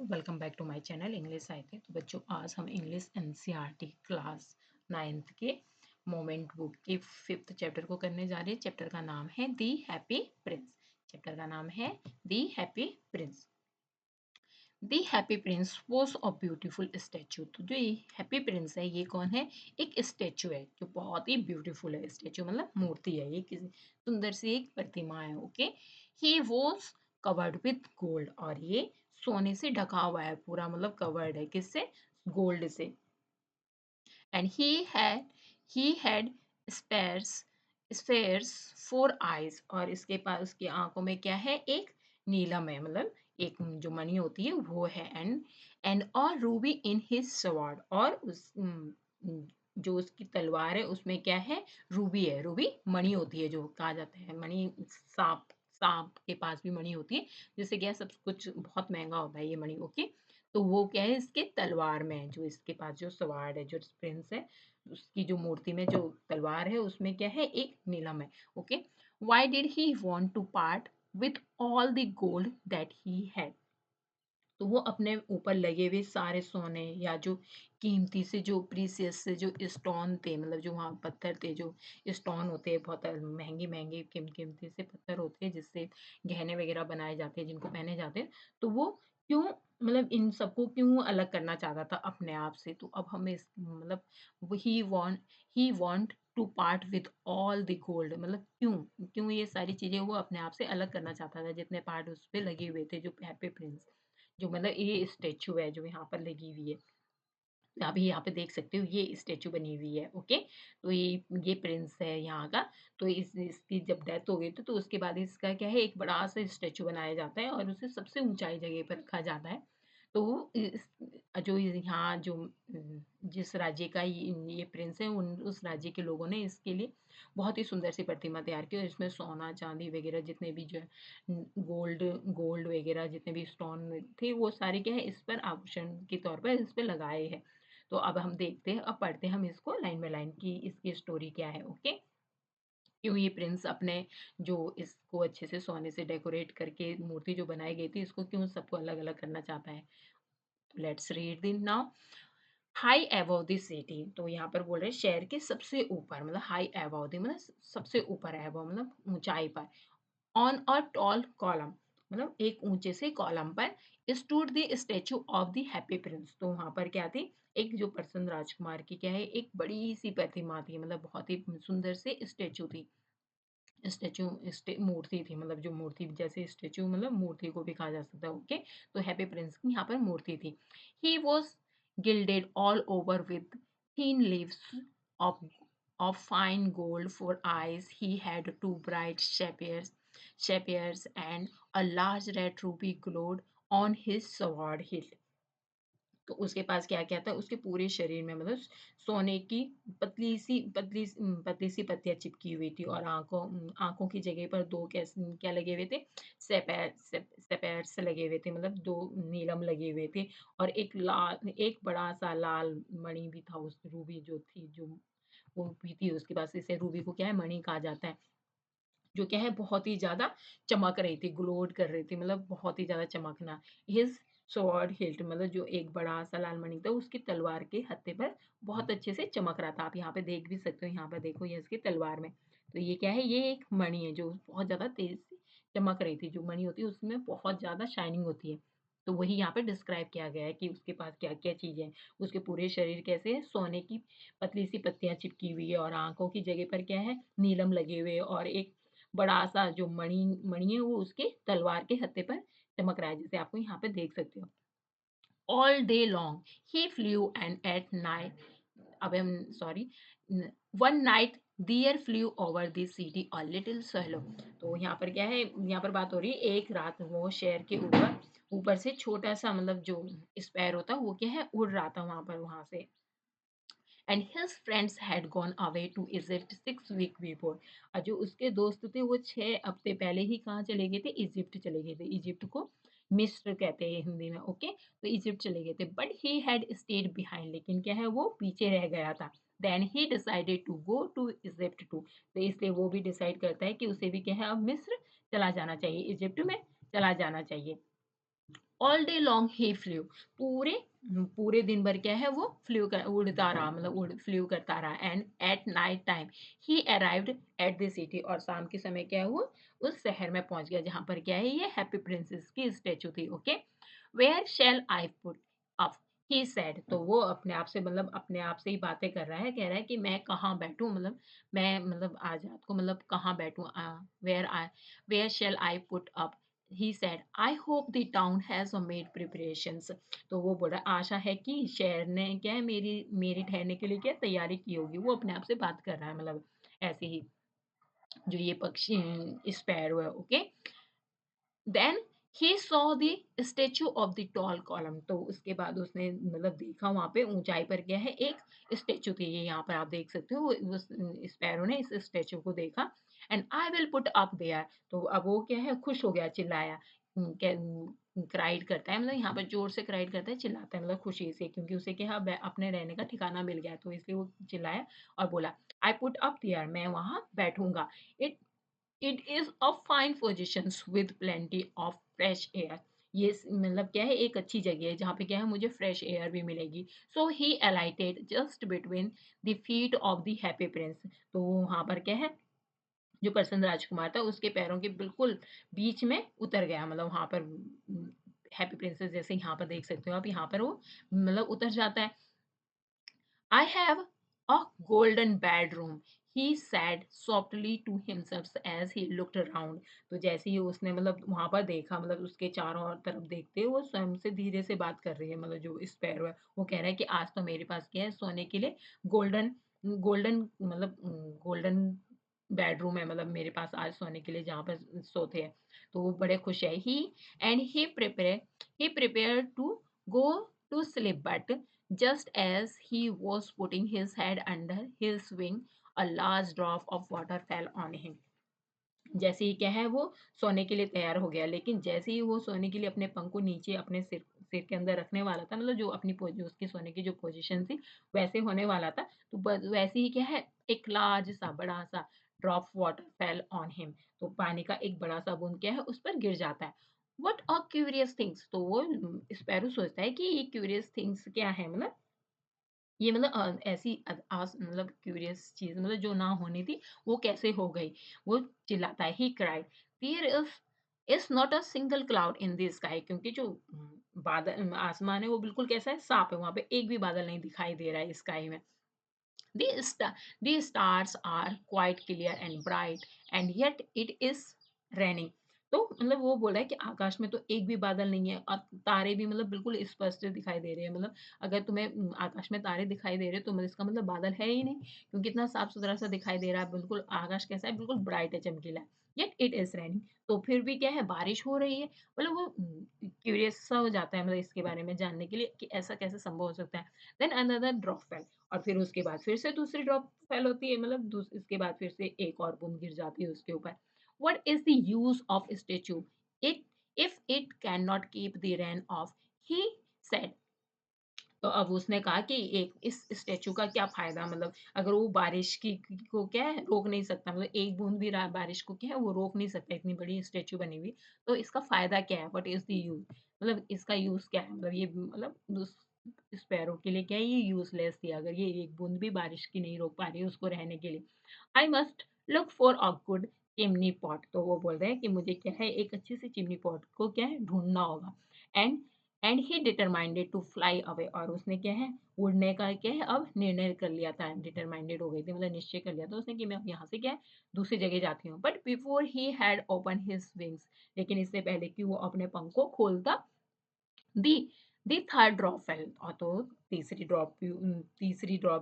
Welcome back to my channel English Sahitya. तो बच्चों, आज हम इंग्लिश एनसीईआरटी क्लास 9th के मोमेंट बुक के 5th चैप्टर को करने जा रहे हैं। चैप्टर का नाम है दी हैप्पी प्रिंस। चैप्टर का नाम है the happy prince. The happy prince was a beautiful statue. तो जो ये हैप्पी प्रिंस है, ये कौन है? एक स्टैचू है जो बहुत ही ब्यूटीफुल है। स्टैचू मतलब मूर्ति है, ये किसी सुंदर सी एक प्रतिमा है। Okay, he was covered with gold, और ये सोने से ढका हुआ है पूरा, मतलब कवर्ड है किससे? गोल्ड से। And he had sapphires sapphires for eyes, और इसके पास उसकी आंखों में क्या है? एक नीलम है, मतलब एक जो मणि होती है वो है। एंड और रूबी इन हिज स्वॉर्ड, और जो उसकी तलवार है उसमें क्या है? रूबी है। रूबी मणि होती है, जो कहा जाता है मणि। सांप सांप के पास भी मणि होती है, जिससे क्या है, सब कुछ बहुत महंगा होता है ये मणि। ओके, तो वो क्या है? इसके तलवार में है, जो इसके पास जो सवार है, जो प्रिंस है, उसकी जो मूर्ति में जो तलवार है उसमें क्या है? एक नीलम है। Okay, why did he want to part with all the gold that he had? तो वो अपने ऊपर लगे हुए सारे सोने या जो कीमती से, जो प्रीसियस से जो स्टोन थे, मतलब जो वहाँ पत्थर थे, जो स्टोन होते हैं, बहुत महंगे महंगे कीमती से पत्थर होते हैं, जिससे गहने वगैरह बनाए जाते हैं, जिनको पहने जाते हैं। तो वो क्यों, मतलब इन सबको क्यों अलग करना चाहता था अपने आप से? तो अब हमें मतलब he want to part with all the gold, मतलब क्यों क्यों ये सारी चीजें वो अपने आप से अलग करना चाहता था, जितने पार्ट उस पे लगे हुए थे, जो हैप्पी प्रिंस, जो मतलब ये स्टैचू है जो यहाँ पर लगी हुई है। तो आप भी यहाँ पे देख सकते हो, ये स्टैचू बनी हुई है। ओके, तो ये प्रिंस है यहाँ का। तो इसकी जब डेथ हो गई थी, तो उसके बाद इसका क्या है? एक बड़ा सा स्टैचू बनाया जाता है और उसे सबसे ऊंचाई जगह पर रखा जाता है। तो जो यहाँ जो जिस राज्य का ये प्रिंस है, उन उस राज्य के लोगों ने इसके लिए बहुत ही सुंदर सी प्रतिमा तैयार की, और इसमें सोना चांदी वगैरह जितने भी जो है, गोल्ड गोल्ड वगैरह जितने भी स्टोन थे, वो सारे क्या है? इस पर आभूषण के तौर पर इस पर लगाए हैं। तो अब हम देखते हैं, अब पढ़ते हैं हम इसको लाइन बाय लाइन की इसकी स्टोरी क्या है। ओके, क्यों ये प्रिंस अपने जो इसको अच्छे से सोने से डेकोरेट करके मूर्ति जो बनाई गई थी, इसको क्यों सबको अलग अलग करना चाहता है? तो लेट्स रीड दिन now. High above the city, तो यहाँ पर बोल रहे हैं शहर के सबसे ऊपर, मतलब हाई अबव द मतलब सबसे ऊपर, अबव मतलब ऊंचाई पर। ऑन अ टॉल कॉलम, मतलब एक ऊंचे से कॉलम पर stood the statue of the happy prince. तो वहां पर क्या थी? एक जो प्रसन्न राजकुमार की क्या है? एक बड़ी सी प्रतिमा थी, मतलब बहुत ही सुंदर से स्टेचू थी। मूर्ति थी, मतलब जो मूर्ति जैसे स्टेचू, मतलब मूर्ति को भी कहा जा सकता है। ओके, तो हैप्पी प्रिंस की यहाँ पर मूर्ति थी। He was gilded all over with thin leaves of fine gold for eyes. He had two bright sapphires and a large red ruby glowed on his sword hilt. तो उसके पास क्या-क्या था? उसके पूरे शरीर में मतलब सोने की पतली सी पत्तियाँ चिपकी हुई थी, और आँखों की जगह पर 2 क्या लगे हुए थे? सैफ़ायर्स लगे हुए थे, मतलब 2 नीलम लगे हुए थे, और एक बड़ा-सा लाल मणि भी था, उस रूबी जो थी, जो वो भी थी उसके पास। इसे रूबी को क्या है? मणि कहा जाता है। जो क्या है? बहुत ही ज़्यादा चमक रही थी, ग्लोड कर रही थी, मतलब बहुत ही ज़्यादा चमकना। हिज़ स्वॉर्ड हिल्ट, मतलब जो एक बड़ा-सा लाल मणि था, उसकी तलवार के हत्थे पर बहुत अच्छे से चमक रहा था। आप यहाँ पे देख भी सकते हो, यहाँ पर देखो, ये इसकी तलवार में। तो ये क्या है? ये एक मणि है जो बहुत ज़्यादा तेज़ से चमक रही थी। जो मणि होती है उसमें बहुत ज़्यादा शाइनिंग होती है। तो वही यहाँ पे डिस्क्राइब किया गया है कि उसके पास क्या-क्या चीज़ें हैं। उसके पूरे शरीर कैसे है? सोने की पतली सी पत्तियाँ चिपकी हुई है, और आँखों की जगह पर क्या है? नीलम लगे हुए, और एक बड़ा-सा जो मणि मणि है वो उसके तलवार के हत्थे पर चमक रहा है, जैसे आपको यहाँ पे देख सकते हो। All day long he flew, and at night, अब हम sorry, one night there flew over the city a little swallow। तो यहाँ पर क्या है? यहाँ पर बात हो रही है, एक रात वो शहर के ऊपर ऊपर से छोटा सा, मतलब जो स्पैर होता है, वो क्या है? उड़ रहा था वहां पर, वहां से। And his friends had gone away to Egypt 6 week before, और जो उसके दोस्त थे वो 6 हफ्ते पहले ही कहाँ चले गए थे? इजिप्ट चले गए थे। इजिप्ट को मिस्र कहते हैं हिंदी में। ओके, तो इजिप्ट चले गए थे, but he had stayed behind, लेकिन क्या है? वो पीछे रह गया था। Then he decided to go to Egypt too, तो इसलिए वो भी डिसाइड करता है कि उसे भी क्या है? अब मिस्र चला जाना चाहिए, इजिप्ट में चला जाना चाहिए। ऑल डे लॉन्ग ही फ्लू, पूरे पूरे दिन भर क्या है वो फ्लू कर उड़ता रहा, मतलब फ्लू करता रहा। And at night time he arrived at the city, और शाम के समय क्या हुआ, उस शहर में पहुंच गया जहां पर क्या है ये हैप्पी प्रिंसेस की स्टेचू थी। Okay, where shall I put up, he said, तो वो अपने आप से मतलब अपने आप से ही बातें कर रहा है, कह रहा है कि मैं कहाँ बैठूं, मतलब मैं मतलब आज रात को मतलब कहाँ बैठूं, where shall I put up, he said I hope the town has made preparations, तो वो बोल रहा है आशा है कि शहर ने क्या है मेरी मेरी ठहरने के लिए क्या तैयारी की होगी। वो अपने आप से बात कर रहा है, मतलब ऐसे ही जो ये पक्षी स्पैरो है। Okay, then he saw the statue of the tall column, तो उसके बाद उसने मतलब देखा वहां पे ऊंचाई पर क्या है एक स्टेचू थी, ये यहाँ पर आप देख सकते हो, उस स्पैरो ने इस स्टेचू को देखा। And I will put up there, तो अब वो क्या है खुश हो गया, चिल्लाया, क्राइड करता है, मतलब यहाँ पर जोर से क्राइड करता है, चिल्लाता है मतलब खुशी से, क्योंकि उसे क्या है अपने रहने का ठिकाना मिल गया, तो इसलिए वो चिल्लाया और बोला आई पुट अप देयर, मैं वहां बैठूंगा। It it is a fine positions with plenty of fresh air, ये मतलब क्या है एक अच्छी जगह है जहाँ पे क्या है मुझे फ्रेश एयर भी मिलेगी। So he alighted just between the feet of the happy prince, तो वहां पर क्या है जो प्रसन्न राजकुमार था उसके पैरों के बिल्कुल बीच में उतर गया, मतलब वहां पर हैप्पी प्रिंसेस जैसे यहाँ पर देख सकते हो आप, यहाँ पर वो मतलब उतर जाता है। I have a golden bedroom, he said softly to himself as he looked around. तो जैसे ही उसने मतलब वहां पर देखा, मतलब उसके चारों तरफ देखते हुए वो स्वयं से धीरे से बात कर रही है, मतलब जो स्पैरो है वो कह रहा है कि आज तो मेरे पास क्या है सोने के लिए गोल्डन गोल्डन मतलब गोल्डन बेडरूम है, मतलब मेरे पास आज सोने के लिए जहाँ पर सोते हैं। तो वो बड़े खुश है। He prepared to go to sleep, but just as he was putting his head under his wing, a large drop of water fell on him. जैसे ही क्या है वो सोने के लिए तैयार हो गया, लेकिन जैसे ही वो सोने के लिए अपने पंख को नीचे अपने सिर सिर के अंदर रखने वाला था, मतलब जो अपनी जो उसकी सोने की जो पोजीशन थी वैसे होने वाला था, तो वैसे ही क्या है एक लार्ज सा बड़ा सा drop water fell on him, तो पानी का एक बड़ा सा बूंद क्या है उस पर गिर जाता है। व्हाट अ क्यूरियस थिंग्स, तो वो स्पैरो सोचता है कि ये क्यूरियस थिंग्स क्या है, मतलब ये मतलब ऐसी मतलब क्यूरियस चीज मतलब जो ना होनी थी वो कैसे हो गई। वो चिल्लाता है, he cried, there is not a single cloud in the sky, क्योंकि जो बादल आसमान है वो बिल्कुल कैसा है साफ है, वहां पे एक भी बादल नहीं दिखाई दे रहा है स्काई में। The, sta- the stars are quite clear and bright, and yet it is raining. तो मतलब वो बोल रहा है कि आकाश में तो एक भी बादल नहीं है और तारे भी मतलब बिल्कुल स्पष्ट दिखाई दे रहे हैं, मतलब अगर तुम्हें आकाश में तारे दिखाई दे रहे हैं तो मतलब इसका मतलब बादल है ही नहीं, क्योंकि इतना साफ सुथरा सा दिखाई दे रहा है, बिल्कुल आकाश कैसा है बिल्कुल ब्राइट है, चमकीला है। येट इट इज रेनिंग, तो फिर भी क्या है बारिश हो रही है, मतलब वो क्यूरियस सा हो जाता है मतलब इसके बारे में जानने के लिए कि ऐसा कैसे संभव हो सकता है। देन अनदर ड्रॉप फेल, और फिर उसके बाद फिर से दूसरी ड्रॉप फेल होती है, मतलब इसके बाद फिर से एक और बूंद गिर जाती है उसके ऊपर। What is the use of statue it if it can not keep the rain of, he said, तो अब उसने कहा कि एक इस स्टेचू का क्या फायदा, मतलब अगर वो बारिश की को क्या है रोक नहीं सकता, मतलब एक बूंद भी बारिश को क्या है वो रोक नहीं सकता, इतनी बड़ी स्टेचू बनी हुई, तो इसका फायदा क्या है, व्हाट इज द यूज, मतलब इसका यूज क्या है, मतलब ये मतलब स्पैरो के लिए क्या है ये यूजलेस थी, अगर ये एक बूंद भी बारिश की नहीं रोक पा रही है उसको रहने के लिए। I must look for a good chimney pot, तो वो बोल रहे हैं कि मुझे क्या है एक अच्छी सी चिमनी पॉट को क्या है ढूंढना होगा। And and he determined to fly away, और उसने क्या है उड़ने का क्या है अब निर्णय कर लिया था, डिटरमाइंडेड हो गई थी मतलब निश्चय कर लिया था उसने कि मैं अब यहाँ से क्या है दूसरी जगह जाती हूँ। But before he had open his wings, लेकिन इससे पहले कि वो अपने पंख को खोलता, दी दी थर्ड ड्रॉप फेल, और तो तीसरी ड्रॉप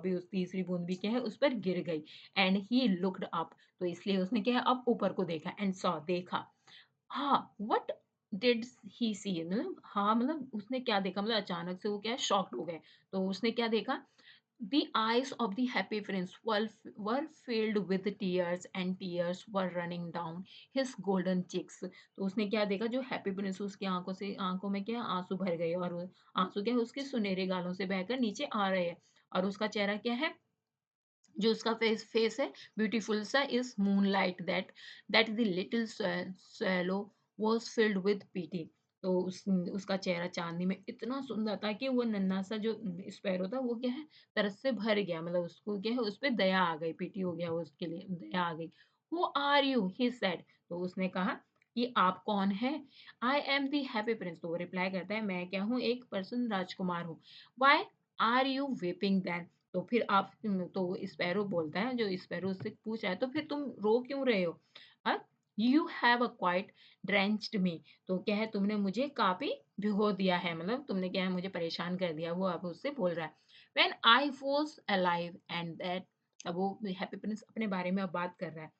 भी उस तीसरी बूंद भी क्या है उस पर गिर गई। एंड ही लुक्ड अप, तो इसलिए उसने क्या है अब ऊपर को देखा, एंड सॉ देखा, हाँ व्हाट डिड ही सी, मतलब हाँ मतलब उसने क्या देखा, मतलब अचानक से वो क्या है शॉक्ड हो गए। तो उसने क्या देखा, the eyes of the happy prince were filled with tears, and tears were running down his golden cheeks, तो उसने क्या देखा जो हैप्पी प्रिंस उसकी आंखों से आंखों में क्या आंसू भर गए, और वो आंसू क्या है उसके सुनहरे गालों से बहकर नीचे आ रहे हैं, और उसका चेहरा क्या है जो उसका फेस है ब्यूटीफुल सा is moonlight that that the little swallow was filled with pity, तो उसका चेहरा चाँदनी में इतना सुंदर था कि वो नन्हा-सा जो स्पैरो था वो क्या है तरस से भर गया, मतलब उसको क्या है उस पे दया आ गई, पिटी हो गया वो उसके लिए, दया आ गई। Who are you? He said, तो उसने कहा कि आप कौन हैं? I am the happy prince, तो वो रिप्लाई करता है मैं क्या हूँ? एक पर्सन राजकुमार हूँ। Why are you weeping then? तो फिर आप तो स्पैरो बोलता है, जो स्पैरो उससे पूछ रहा है तो फिर तुम रो क्यों रहे हो? You have a quite drenched me, तो क्या है तुमने मुझे काफ़ी भिगो दिया है, मतलब तुमने क्या है मुझे परेशान कर दिया, वो अब उससे बोल रहा है। When I was alive and that, अब वो हैप्पी प्रिंस अपने बारे में अब बात कर रहा है।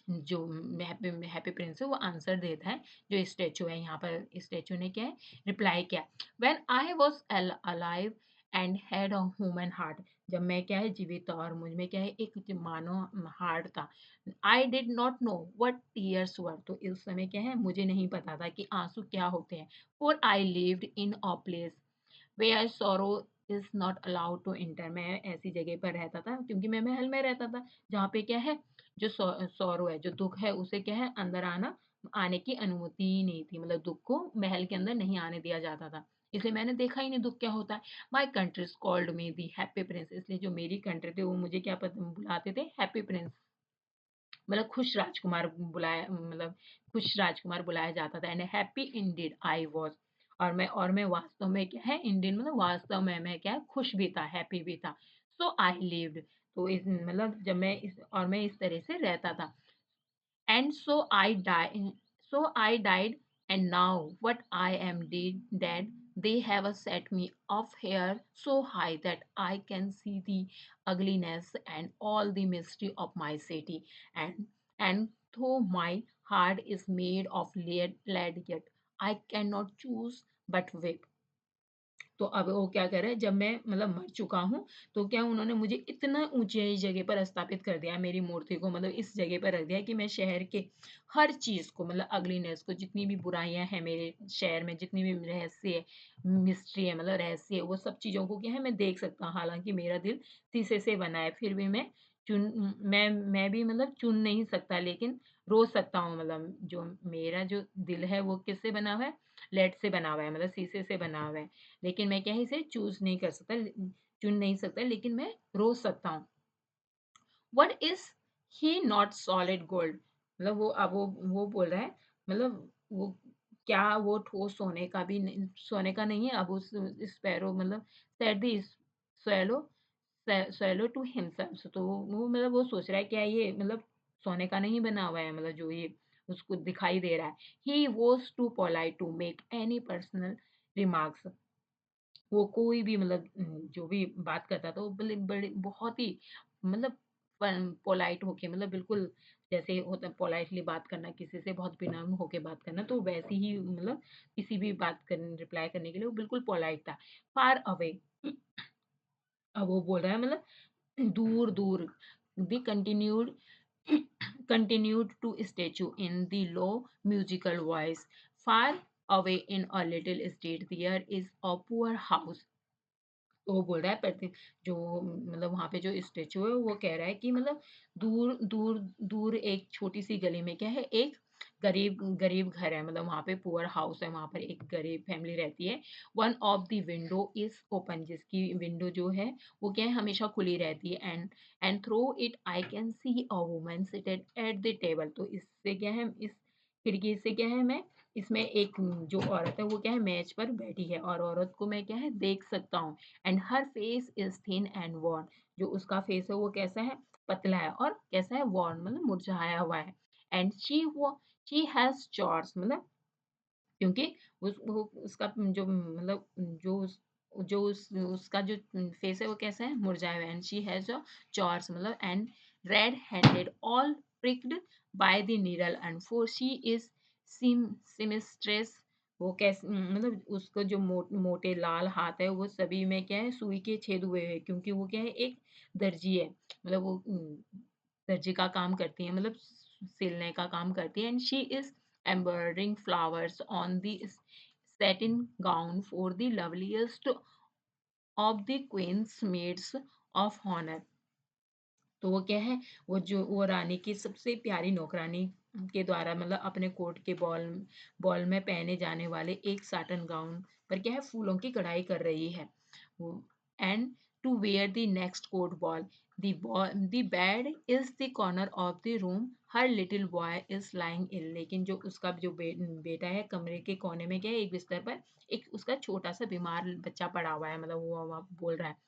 जो हैप्पी हैप्पी प्रिंस है वो आंसर देता है, जो स्टैच्यू है यहाँ पर स्टैच्यू ने क्या है रिप्लाई किया, when I was alive and had a human heart, जब मैं क्या है जीवित था और मुझ में क्या है एक मानव हार्ट था। I did not know what tears were, तो इस समय क्या है मुझे नहीं पता था कि आंसू क्या होते हैं। For I lived in a place where sorrow is not allowed to enter, मैं ऐसी जगह पर रहता था क्योंकि मैं महल में रहता था जहाँ पे क्या है जो सॉरो है, जो दुख है उसे क्या है अंदर आने की अनुमति ही नहीं थी, मतलब दुख को महल के अंदर नहीं आने दिया जाता था, इसलिए मैंने देखा ही नहीं दुख क्या होता है। माई कंट्रीज कॉल्ड मी दी हैप्पी प्रिंस, इसलिए जो मेरी कंट्री थी वो मुझे क्या बुलाते थे हैप्पी प्रिंस, मतलब खुश राजकुमार बुलाया, मतलब खुश राजकुमार बुलाया जाता था। And happy Indeed I was, और मैं वास्तव में क्या है इंडियन मतलब वास्तव में मैं क्या है खुश भी था, हैप्पी भी था। सो आई लिव्ड, तो इस मतलब जब मैं इस और मैं इस तरह से रहता था। And so I died, and now what I am dead, they have set me up here so high that I can see the ugliness and all the mystery of my city. And though my heart is made of lead, yet I cannot choose but weep. तो अब वो क्या कर रहे हैं, जब मैं मतलब मर चुका हूँ, तो क्या उन्होंने मुझे इतना ऊँची जगह पर स्थापित कर दिया, मेरी मूर्ति को मतलब इस जगह पर रख दिया कि मैं शहर के हर चीज़ को मतलब अगलीनेस को, जितनी भी बुराइयाँ हैं मेरे शहर में, जितनी भी रहस्य है, मिस्ट्री है मतलब रहस्य है, वो सब चीज़ों को क्या है मैं देख सकता हूँ। हालाँकि मेरा दिल शीशे से बना है, फिर भी मैं भी मतलब चुन नहीं सकता, लेकिन रो सकता हूँ, मतलब जो मेरा जो दिल है वो किससे बना हुआ है? लेड से बना हुआ है, मतलब शीशे से बना हुआ है। लेकिन मैं क्या है इसे चूज़ नहीं कर सकता, चुन नहीं सकता, लेकिन मैं रोक सकता हूँ। What is he not solid gold, मतलब वो अब वो बोल रहा है, मतलब वो क्या वो ठोस सोने का नहीं है? अब उस स्पैरो मतलब said the swallow swallow to himself, तो वो मतलब वो सोच रहा है क्या ये मतलब सोने का नहीं बना हुआ है, मतलब जो ये उसको दिखाई दे रहा है। He was too polite to make any personal remarks, वो कोई भी मतलब जो भी बात करता था वो बड़े बहुत ही मतलब पोलाइट होके, मतलब बिल्कुल जैसे होता है पोलाइटली बात करना, किसी से बहुत विनम्र होके बात करना, तो वैसे ही मतलब किसी भी बात करने रिप्लाई करने के लिए वो बिल्कुल पोलाइट था। फार अवे, अब वो बोल रहा है मतलब दूर दूर, दी continued to statue in the low musical voice, far away in a little state there is a poor house, तो वो बोल रहा है प्रति जो मतलब वहाँ पे जो स्टैच्यू है वो कह रहा है कि मतलब दूर दूर दूर एक छोटी सी गली में क्या है एक गरीब गरीब घर है, मतलब वहाँ पे पुअर हाउस है, वहाँ पर एक गरीब फैमिली रहती है। One of the window is open, जिसकी विंडो जो है वो क्या है हमेशा खुली रहती है। And through it I can see a woman seated at the table, तो इससे क्या है इस खिड़की से क्या है मैं इसमें एक जो औरत है वो क्या है मेज पर बैठी है और औरत को मैं क्या है देख सकता हूँ। And her face is thin and worn, जो उसका फेस है वो कैसा है पतला है और कैसा है worn मतलब मुरझाया हुआ है। एंड शी हैज चॉर्स, मतलब क्योंकि वो उसका जो मतलब उसका जो फेस है वो कैसा है मुरझाया हुआ है। एंड शी हैज अ चॉर्स मतलब and red handed all pricked by the needle and for she is seamstress, वो कैसे मतलब उसको जो मोटे लाल हाथ है वो सभी में क्या है सुई के छेद हुए हैं, क्योंकि वो क्या है एक दर्जी है, मतलब वो दर्जी का काम करती है, मतलब सिलने का काम करती है। And she is embroidering flowers on the satin gown for the loveliest of the queen's maids of honor, तो वो क्या है वो जो वो रानी की सबसे प्यारी नौकरानी के द्वारा मतलब अपने कोट के बॉल बॉल में पहने जाने वाले एक साटन गाउन पर क्या है फूलों की कढ़ाई कर रही है and to where the next coat ball the bed is the corner of the room her little boy is lying ill लेकिन जो उसका जो बेटा है कमरे के कोने में क्या है एक बिस्तर पर एक उसका छोटा सा बीमार बच्चा पड़ा हुआ है मतलब वो वहाँ बोल रहा है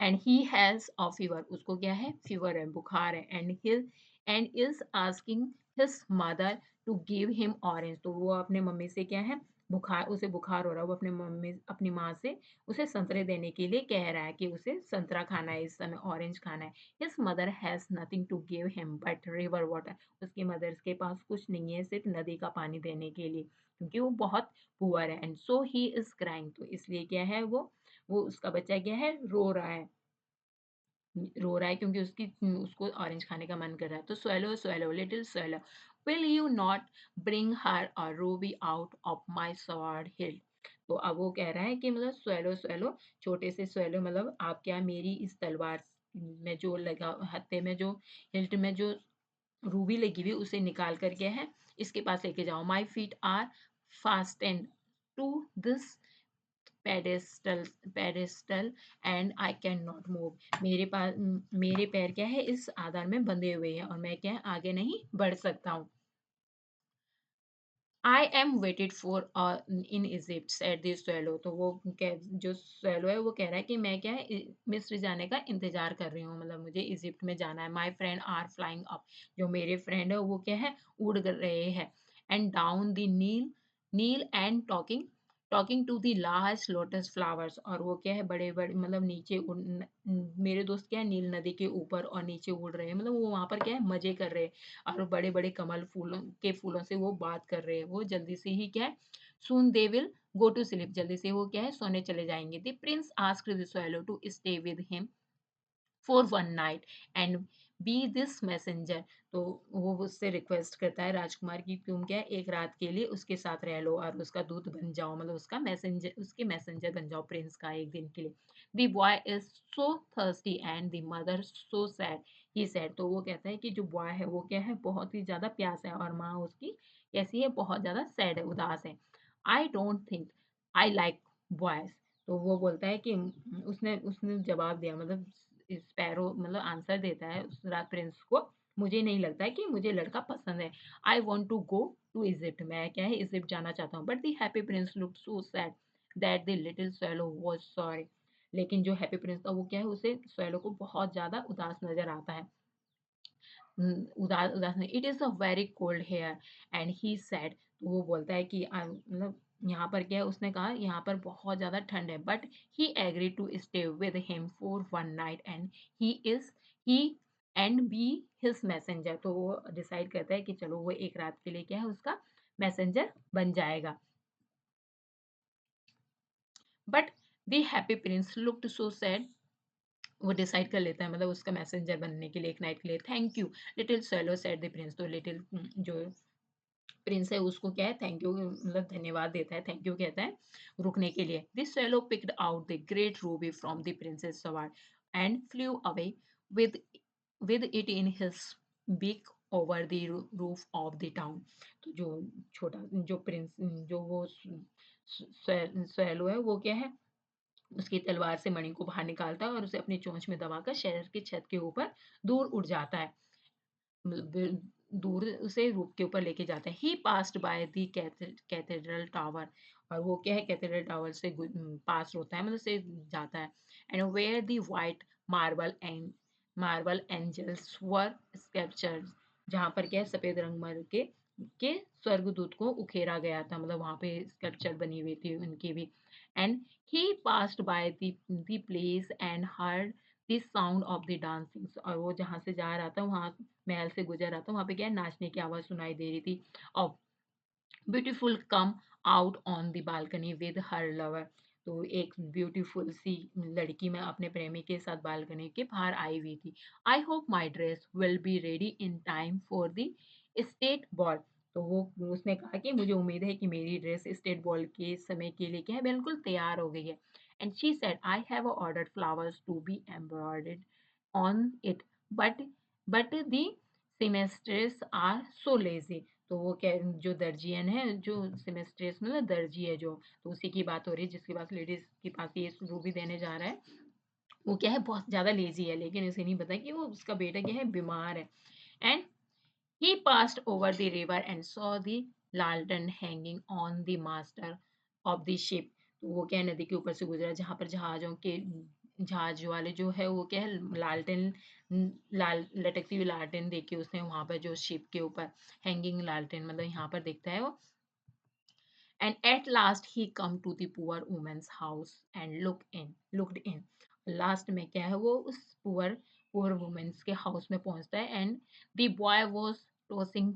and he has a fever उसको क्या है फीवर है बुखार है and is asking his mother to give him orange तो वो अपने मम्मी से क्या है बुखार उसे बुखार हो रहा है वो अपने मम्मी अपनी माँ से उसे संतरे देने के लिए कह रहा है कि उसे संतरा खाना है इस समय ऑरेंज खाना है his mother has nothing to give him but river water उसकी मदर के पास कुछ नहीं है सिर्फ नदी का पानी देने के लिए क्योंकि वो बहुत पुअर है and so he is crying तो इसलिए क्या है वो उसका बच्चा क्या है रो रहा है क्योंकि उसको ऑरेंज खाने का मन कर रहा है तो swallow swallow little swallow will you not bring her a ruby out of my sword hilt तो अब वो कह रहा है कि मतलब swallow swallow छोटे से swallow मतलब आप क्या मेरी इस तलवार में जो लगा हत्थे में जो हिल्ट में जो रूबी लगी हुई उसे निकाल कर क्या है इसके पास लेके जाओ my feet are fastened to this pedestal pedestal and I can not move मेरे पैर क्या है इस आधार में बंधे हुए हैं और मैं क्या है आगे नहीं बढ़ सकता हूँ I am waited for in Egypt said the swallow तो वो जो swallow है वो कह रहा है कि मैं क्या है मिस्र जाने का इंतजार कर रही हूँ मतलब मुझे इजिप्ट में जाना है my friend are flying up जो मेरे फ्रेंड है वो क्या है उड़ रहे हैं and down the Nile and talking to the large lotus flowers और वो क्या है बड़े बड़े मतलब मेरे दोस्त क्या है नील नदी के ऊपर और नीचे उड़ रहे हैं मतलब वो वहां पर क्या है मजे कर रहे हैं और बड़े बड़े कमल फूलों से वो बात कर रहे हैं वो जल्दी से ही क्या है soon they will go to sleep जल्दी से वो क्या है सोने चले जाएंगे the prince asked the swallow to stay with him for one night and be this messenger तो वो उससे रिक्वेस्ट करता है राजकुमार की तुम क्या एक रात के लिए उसके साथ रह लो और उसका दूत बन जाओ मतलब उसके मैसेंजर बन जाओ प्रिंस का एक दिन के लिए the boy is so thirsty and the mother so sad he sad तो वो कहता है कि जो बॉय है वो क्या है बहुत ही ज्यादा प्यास है और माँ उसकी कैसी है बहुत ज्यादा सैड है उदास है I don't think I like boys तो वो बोलता है कि उसने उसने जवाब दिया मतलब स्पैरो मतलब आंसर देता है उस प्रिंस को मुझे नहीं लगता है कि मुझे लड़का पसंद है I want to go to Egypt मैं क्या है इजिप्ट जाना चाहता हूँ but the happy prince look so sad that the little swallow was sorry लेकिन जो हैप्पी प्रिंस था वो क्या है उसे swallow को बहुत ज्यादा उदास नजर आता है उदास उदास नहीं it is a very cold here and he said तो वो बोलता है कि मतलब यहाँ पर क्या है उसने कहा यहाँ पर बहुत ज्यादा ठंड है but he agree to stay with him for one night and he is he and be his messenger तो वो डिसाइड करता है कि चलो वो एक रात के लिए क्या है उसका मैसेंजर बन जाएगा but the happy Prince looked so sad वो डिसाइड कर लेता है मतलब उसका मैसेंजर बनने के लिए एक नाइट के लिए thank you little swallow said the Prince तो लिटिल जो प्रिंस है उसको क्या है थैंक यू मतलब धन्यवाद देता है थैंक यू कहता है रुकने के लिए this swallow picked out the great ruby from the princess sword and flew away with with it in his beak over the roof of the town तो जो छोटा जो प्रिंस जो वो swallow है वो क्या है उसकी तलवार से मणि को बाहर निकालता है और उसे अपनी चोंच में दबाकर शहर की छत के ऊपर दूर उड़ जाता है दूर उसे रूप के ऊपर लेके जाता है he passed by the cathedral tower और वो क्या है कैथेड्रल टावर से पास होता है मतलब से जाता है and where the white marble angels were sculptured जहाँ पर क्या है सफेद रंगमर के स्वर्गदूत को उखेरा गया था मतलब वहां पे स्कल्पचर बनी हुई थी उनकी भी and he passed by the place and heard the sound of the dancing और वो जहाँ से जा रहा था वहां महल से गुजर रहा था वहां पे क्या है नाचने की आवाज सुनाई दे रही थी और beautiful come out on the balcony with her lover तो एक ब्यूटीफुल सी लड़की में अपने प्रेमी के साथ बालकनी के बाहर आई हुई थी I hope my dress will be ready in time for the state ball तो वो उसने कहा कि मुझे उम्मीद है कि मेरी ड्रेस स्टेट बॉल के समय के लिए क्या है बिल्कुल तैयार हो गई है and she said I have ordered flowers to be embroidered on it but the seamstress are so lazy. तो वो क्या, जो दर्जियन है, जो सेमेस्ट्रेस मतलब दर्जी है जो, तो उसी की बात हो रही है जिसके पास लेडीज के पास ये रूबी देने जा रहा है। वो क्या है, बहुत ज्यादा लेजी है, लेकिन उसे नहीं पता कि वो उसका बेटा क्या है, बीमार है। And he passed over the river and saw the lantern hanging on the master of the ship। तो वो क्या है, नदी के ऊपर से गुजरा जहां पर जहाजों के, जहाज वाले जो है वो क्या है, लालटेन, लाल लटकती हुई लालटेन देखी उसने वहां पर, जो शिप के ऊपर हैंगिंग लालटेन मतलब यहाँ पर देखता है वो। And at last he come to the poor woman's house and looked in। Last में क्या है, वो उस पुअर वुमेन्स के हाउस में पहुंचता है। And the boy was tossing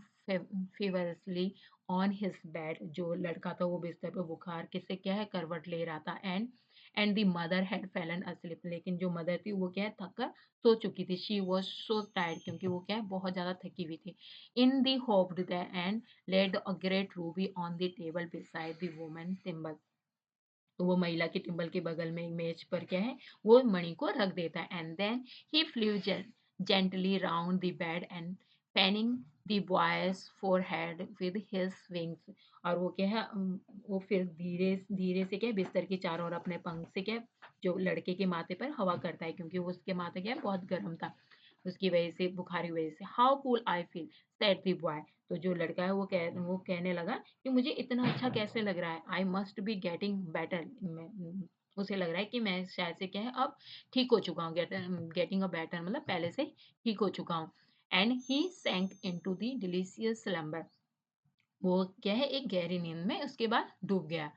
feverishly on his bed. जो लड़का था वो बिस्तर पे बुखार किसे क्या है, करवट ले रहा था। And the mother had Fallon asleep। लेकिन जो मदर थी वो क्या है, थक कर सो चुकी थी। शी वॉज सो टायर्ड, क्योंकि वो क्या है, बहुत ज्यादा थकी हुई थी। In the hopped the end laid a great ruby on the table beside the woman thimble। तो वो महिला के टिम्बल के बगल में एक मेज पर क्या है, वो मणि को रख देता है। And then he flew gently round the bed and fanning the boy's forehead with his wings। और वो क्या है, वो फिर धीरे धीरे से क्या है, बिस्तर के चारों ओर अपने पंख से क्या है, जो लड़के के माथे पर हवा करता है, क्योंकि वो उसके माथे क्या है, बहुत गर्म था उसकी वजह से, बुखार की वजह से। How cool I feel said the boy. तो जो लड़का है वो कहने लगा कि मुझे इतना अच्छा कैसे लग रहा है। I must be getting better. उसे लग रहा है कि मैं शायद से क्या है, अब ठीक हो चुका हूँ। गेटिंग अ बेटर मतलब पहले से ठीक हो चुका हूँ। And he sank into the delicious slumber. वो क्या है, एक गहरी नींद में उसके बाद डूब गया।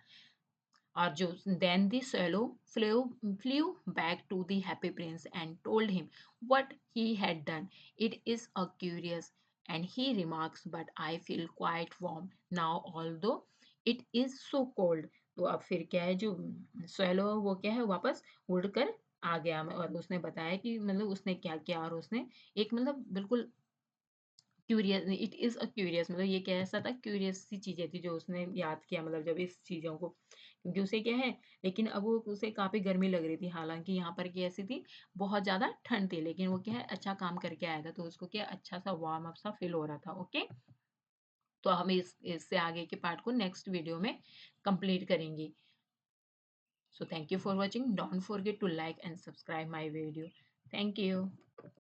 और जो then the swallow flew back to the happy prince and told him what he had done। It is a curious, and he remarks, but I feel quite warm now although it is so cold। तो अब फिर क्या है, जो swallow वो क्या है, वापस उड़कर आ गया। और उसने बताया कि मतलब उसने क्या किया, और उसने एक मतलब बिल्कुल curious, it is a curious मतलब ये कैसा था, क्यूरियस सी चीजें थी जो उसने याद किया, मतलब जब इस चीजों को, क्योंकि उसे क्या है, लेकिन अब वो उसे काफी गर्मी लग रही थी। हालांकि यहाँ पर की ऐसी थी, बहुत ज्यादा ठंड थी, लेकिन वो क्या है, अच्छा काम करके आया था, तो उसको क्या अच्छा सा वार्म अप सा फील हो रहा था। ओके, तो हम इससे आगे के पार्ट को नेक्स्ट वीडियो में कंप्लीट करेंगे। So thank you for watching, don't forget to like and subscribe my video. Thank you.